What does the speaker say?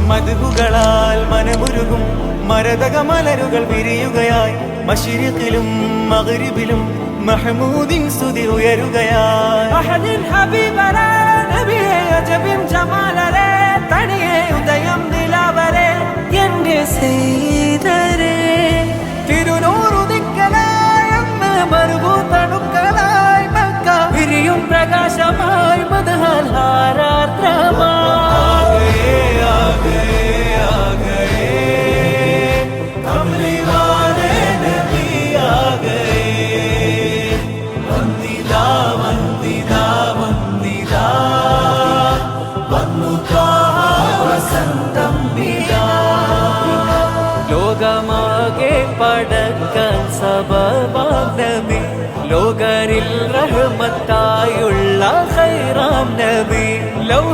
മധുകളാൽ മനമുരുകും മരതക മലരുകൾ വിരിയുകയായി മശ്രിഖിലും മഗ്രിബിലും മഹ്മൂദിൻ സ്തുതി ഉയരുകയായി അഹദിൻ ഹബീബരേ നബിയേ അജബിൻ ജമാലരേ തണിയേ ഉദയം നിലാവരേ എന്റെ സീതരേ തിരുനൂറുദിക്കലായി അന്ന് മരുഭൂതണുക്കളായി മക്ക വിരിയും പ്രകാശമായി മദഹൽ ഹാരാർദ്രമായി ലോകമാകെ പടക്കാൻ സബബാം നബി ലോകരിൽ റഹ്മത്തായുള്ള ഖൈറാം നബി ലൗ